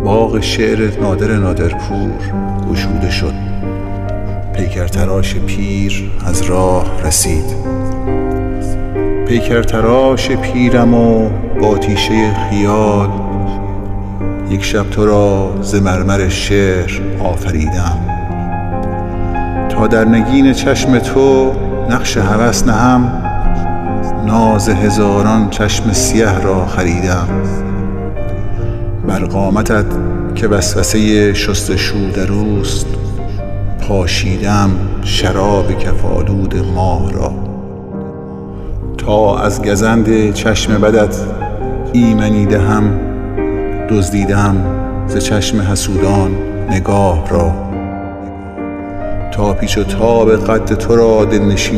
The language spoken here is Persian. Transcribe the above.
باغ شعر نادرپور گشوده شد. پیکرتراش پیر از راه رسید. پیکرتراش پیرم و با تیشه خیال، یک شب تو را ز مرمر شعر آفریدم. تا در نگین چشم تو نقش هوس نهم، ناز هزاران چشم سیه را خریدم. بر قامتت که وسوسه شستشو در اوست، پاشیدم شراب کف آلود ماه را. تا از گزند چشم بدت ایمنی دهم، دزدیدم ز چشم حسودان نگاه را. تا پیچ و تاب قد تو را دلنشین